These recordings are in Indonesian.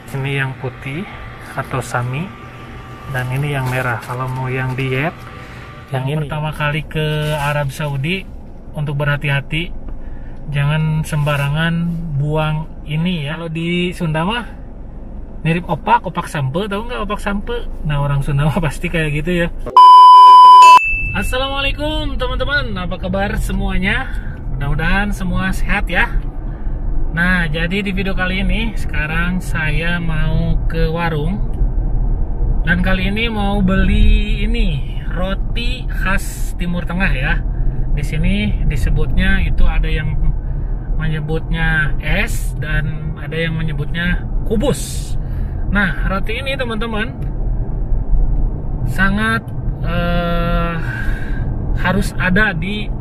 Ini yang putih atau sami, dan ini yang merah. Kalau mau yang diet, yang ini. Pertama kali ke Arab Saudi, untuk berhati-hati, jangan sembarangan buang ini ya. Kalau di Sunda mah mirip opak sampe, tahu nggak opak sampe? Nah, orang Sunda mah pasti kayak gitu ya. Assalamualaikum teman-teman, apa kabar semuanya? Mudah-mudahan semua sehat ya. Nah, jadi di video kali ini sekarang saya mau ke warung, dan kali ini mau beli ini roti khas Timur Tengah ya. Di sini disebutnya itu ada yang menyebutnya es dan ada yang menyebutnya kubus. Nah, roti ini teman-teman sangat harus ada di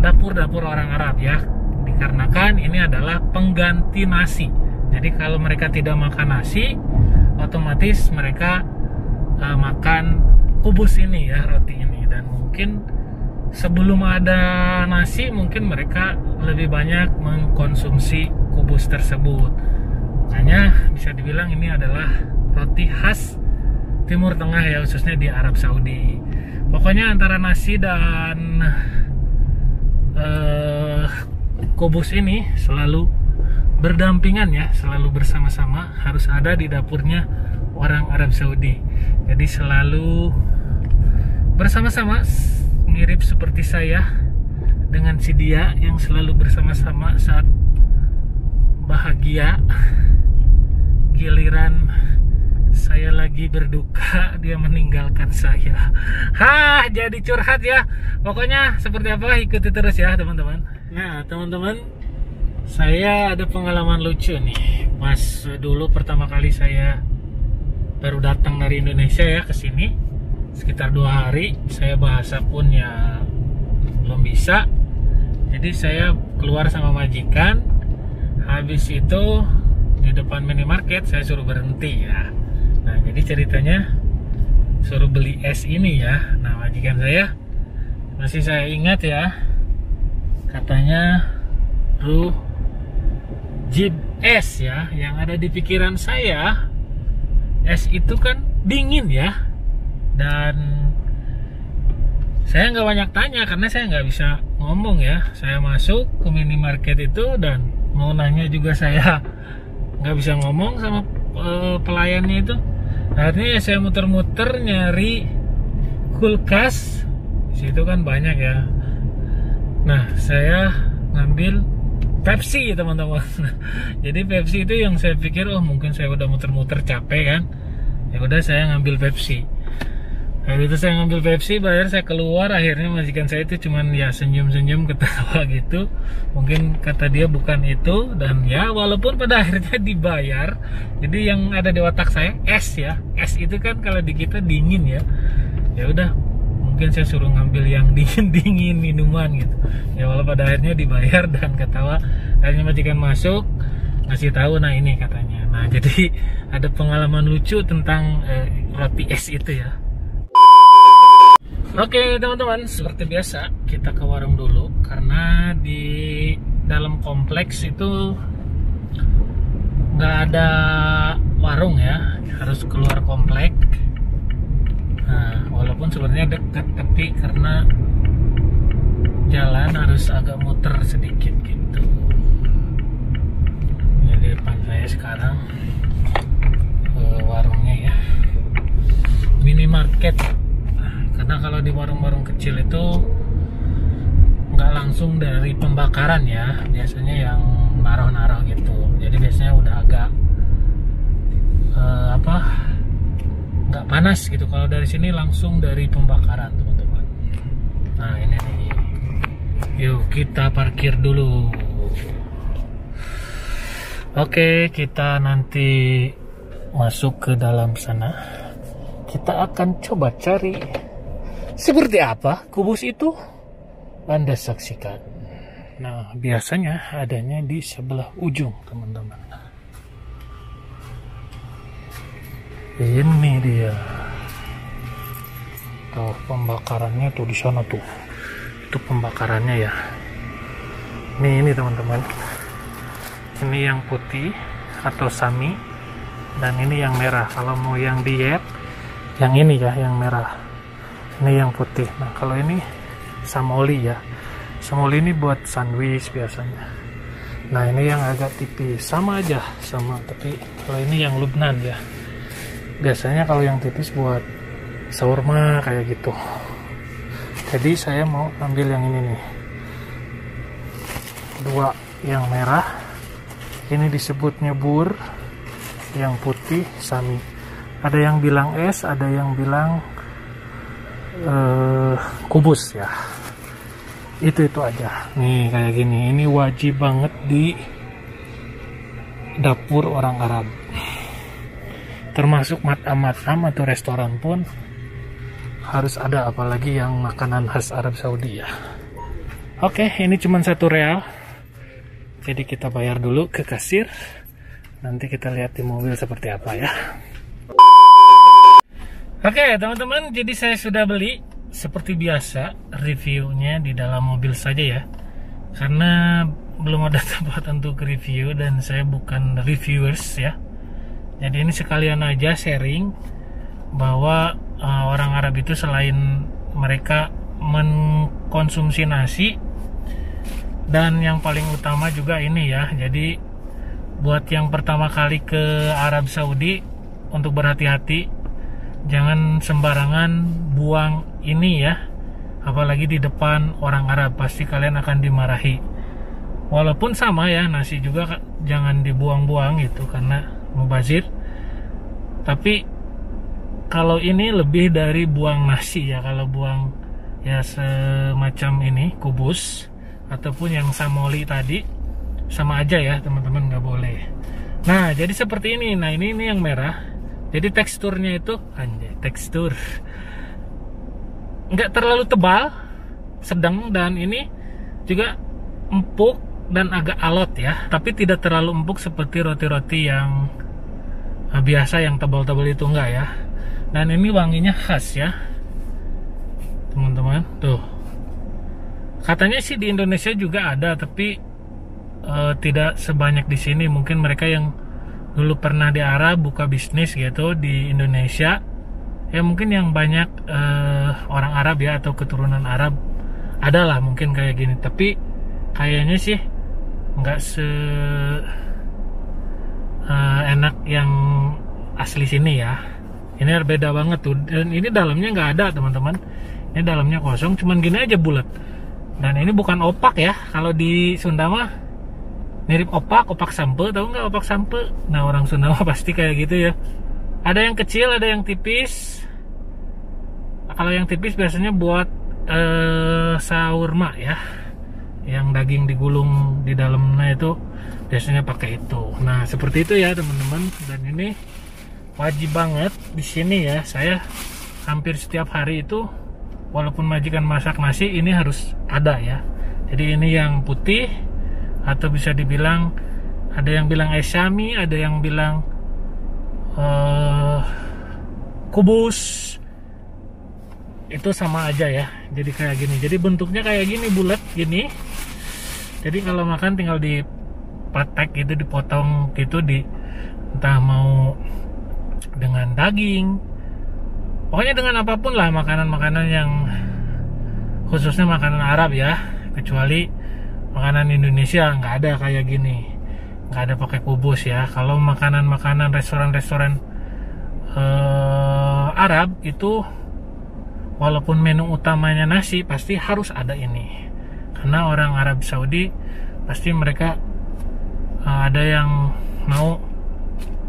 dapur-dapur orang Arab ya, dikarenakan ini adalah pengganti nasi. Jadi kalau mereka tidak makan nasi, otomatis mereka makan kubus ini ya, roti ini. Dan mungkin sebelum ada nasi, mungkin mereka lebih banyak mengkonsumsi kubus tersebut. Makanya bisa dibilang ini adalah roti khas Timur Tengah ya, khususnya di Arab Saudi. Pokoknya antara nasi dan kubus ini selalu berdampingan ya, selalu bersama-sama, harus ada di dapurnya orang Arab Saudi. Jadi selalu bersama-sama, mirip seperti saya dengan si dia yang selalu bersama-sama saat bahagia. Giliran saya lagi berduka, dia meninggalkan saya. Jadi curhat ya. Pokoknya seperti apa, ikuti terus ya teman-teman. Nah teman-teman, saya ada pengalaman lucu nih. Pas dulu pertama kali saya baru datang dari Indonesia ya ke sini, sekitar 2 hari, saya bahasa pun ya belum bisa. Jadi saya keluar sama majikan. Habis itu di depan minimarket saya suruh berhenti ya. Nah, jadi ceritanya suruh beli es ini ya. Nah, majikan saya masih saya ingat ya, katanya jib es ya. Yang ada di pikiran saya, es itu kan dingin ya, dan saya nggak banyak tanya karena saya nggak bisa ngomong ya. Saya masuk ke minimarket itu dan mau nanya juga saya nggak bisa ngomong sama pelayannya itu. Akhirnya saya muter-muter nyari kulkas. Di situ kan banyak ya. Nah, saya ngambil Pepsi teman-teman. Jadi Pepsi itu yang saya pikir, oh mungkin saya udah muter-muter capek kan, ya udah saya ngambil Pepsi. Habis itu saya ngambil Pepsi, bayar, saya keluar. Akhirnya majikan saya itu cuman ya senyum-senyum, ketawa gitu. Mungkin kata dia bukan itu, dan ya walaupun pada akhirnya dibayar. Jadi yang ada di otak saya es ya. Es itu kan kalau di kita dingin ya. Ya udah, mungkin saya suruh ngambil yang dingin-dingin minuman gitu. Ya walaupun pada akhirnya dibayar dan ketawa. Akhirnya majikan masuk, ngasih tahu, nah ini katanya. Nah, jadi ada pengalaman lucu tentang roti es itu ya. Oke teman-teman, seperti biasa kita ke warung dulu, karena di dalam kompleks itu nggak ada warung ya, harus keluar komplek. Nah, walaupun sebenarnya dekat, tapi karena jalan harus agak muter sedikit gitu. Ya, di depan saya sekarang warungnya ya, minimarket. Karena kalau di warung-warung kecil itu nggak langsung dari pembakaran ya, biasanya yang naruh-naruh gitu. Jadi biasanya udah agak nggak panas gitu. Kalau dari sini langsung dari pembakaran teman-teman. Nah ini nih, yuk kita parkir dulu. Oke, kita nanti masuk ke dalam sana. Kita akan coba cari seperti apa kubus itu, Anda saksikan. Nah, biasanya adanya di sebelah ujung, teman-teman. Ini dia. Tuh, pembakarannya tuh di sana tuh. Itu pembakarannya ya. Ini teman-teman. Ini yang putih atau sami, dan ini yang merah. Kalau mau yang diet, yang ini ya, yang merah. Ini yang putih. Nah, kalau ini samoli ya. Samoli ini buat sandwich biasanya. Nah, ini yang agak tipis. Sama aja, sama. Tapi kalau ini yang Lubnan ya. Biasanya kalau yang tipis buat shawarma kayak gitu. Jadi saya mau ambil yang ini nih. 2 yang merah. Ini disebutnya bur. Yang putih sami. Ada yang bilang es, ada yang bilang kubus ya. Itu aja. Nih kayak gini. Ini wajib banget di dapur orang Arab. Termasuk matam-matam atau restoran pun harus ada, apalagi yang makanan khas Arab Saudi ya. Oke, ini cuma 1 real. Jadi kita bayar dulu ke kasir. Nanti kita lihat di mobil seperti apa ya. Oke teman-teman, jadi saya sudah beli. Seperti biasa, reviewnya di dalam mobil saja ya. Karena belum ada tempat untuk review dan saya bukan reviewers ya. Jadi ini sekalian aja sharing bahwa orang Arab itu selain mereka mengkonsumsi nasi, dan yang paling utama juga ini ya. Jadi buat yang pertama kali ke Arab Saudi, untuk berhati-hati, jangan sembarangan buang ini ya, apalagi di depan orang Arab, pasti kalian akan dimarahi. Walaupun sama ya, nasi juga jangan dibuang-buang gitu karena mubazir. Tapi kalau ini lebih dari buang nasi ya. Kalau buang ya semacam ini kubus ataupun yang samoli tadi, sama aja ya teman-teman, nggak boleh. Nah jadi seperti ini. Nah ini yang merah. Jadi teksturnya itu anjay, tekstur nggak terlalu tebal, sedang, dan ini juga empuk dan agak alot ya, tapi tidak terlalu empuk seperti roti-roti yang biasa yang tebal-tebal itu, enggak ya. Dan ini wanginya khas ya teman-teman. Tuh, katanya sih di Indonesia juga ada, tapi tidak sebanyak di sini. Mungkin mereka yang dulu pernah di Arab buka bisnis gitu di Indonesia ya, mungkin yang banyak orang Arab ya atau keturunan Arab adalah mungkin kayak gini. Tapi kayaknya sih nggak enak yang asli sini ya. Ini beda banget tuh. Dan ini dalamnya nggak ada teman-teman. Ini dalamnya kosong, cuman gini aja bulat. Dan ini bukan opak ya. Kalau di Sunda mah mirip opak sampe, tahu nggak opak sampe? Nah orang Sunda mah pasti kayak gitu ya. Ada yang kecil, ada yang tipis. Kalau yang tipis biasanya buat shawarma ya, yang daging digulung di dalamnya itu biasanya pakai itu. Nah seperti itu ya teman-teman. Dan ini wajib banget di sini ya. Saya hampir setiap hari itu, walaupun majikan masak nasi, ini harus ada ya. Jadi ini yang putih, atau bisa dibilang ada yang bilang Syami, ada yang bilang kubus. Itu sama aja ya. Jadi kayak gini. Jadi bentuknya kayak gini, bulat gini. Jadi kalau makan tinggal dipatek gitu, dipotong gitu, entah mau dengan daging, pokoknya dengan apapun lah, makanan-makanan yang khususnya makanan Arab ya. Kecuali makanan Indonesia nggak ada kayak gini, nggak ada pakai kubus ya. Kalau makanan-makanan restoran-restoran Arab itu, walaupun menu utamanya nasi, pasti harus ada ini. Karena orang Arab Saudi pasti mereka ada yang mau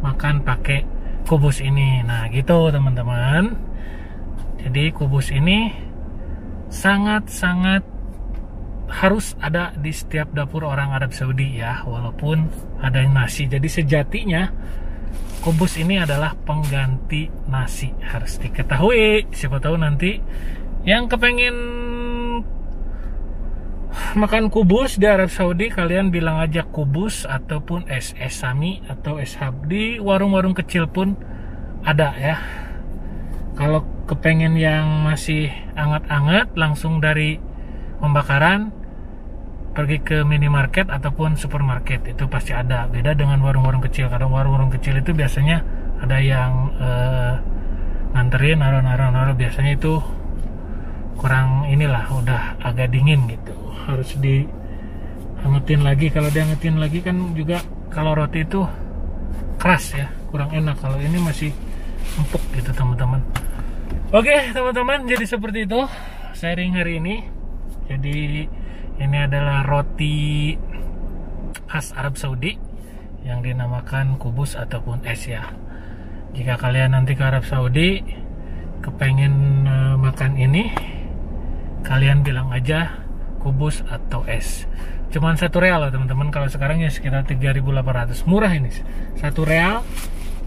makan pakai kubus ini. Nah gitu teman-teman. Jadi kubus ini sangat-sangat harus ada di setiap dapur orang Arab Saudi ya, walaupun ada nasi. Jadi sejatinya kubus ini adalah pengganti nasi, harus diketahui. Siapa tahu nanti yang kepengen makan kubus di Arab Saudi, kalian bilang aja kubus ataupun es sami atau es hab. Di warung-warung kecil pun ada ya. Kalau kepengen yang masih anget-anget langsung dari pembakaran, pergi ke minimarket ataupun supermarket itu pasti ada. Beda dengan warung-warung kecil. Karena warung-warung kecil itu biasanya ada yang nganterin, naruh biasanya itu kurang inilah, udah agak dingin gitu, harus dihangetin lagi. Kalau dihangetin lagi kan juga kalau roti itu keras ya, kurang enak. Kalau ini masih empuk gitu teman-teman. Oke teman-teman, jadi seperti itu sharing hari ini. Jadi ini adalah roti khas Arab Saudi yang dinamakan kubus ataupun es ya. Jika kalian nanti ke Arab Saudi kepengen makan ini, kalian bilang aja kubus atau es. Cuman 1 real loh teman-teman. Kalau sekarang ya sekitar 3.800. Murah ini. 1 real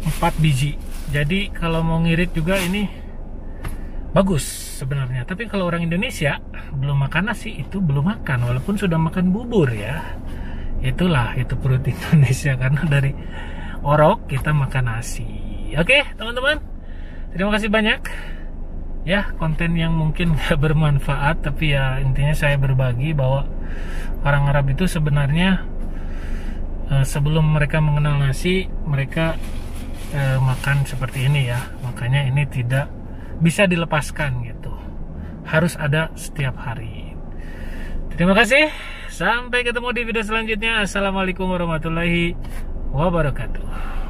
4 biji. Jadi kalau mau ngirit juga ini bagus sebenarnya. Tapi kalau orang Indonesia belum makan nasi itu belum makan, walaupun sudah makan bubur ya. Itulah itu perut Indonesia, karena dari orok kita makan nasi. Oke teman-teman, terima kasih banyak ya, konten yang mungkin gak bermanfaat, tapi ya intinya saya berbagi bahwa orang Arab itu sebenarnya sebelum mereka mengenal nasi, mereka makan seperti ini ya. Makanya ini tidak bisa dilepaskan gitu, harus ada setiap hari. Terima kasih, sampai ketemu di video selanjutnya. Assalamualaikum warahmatullahi wabarakatuh.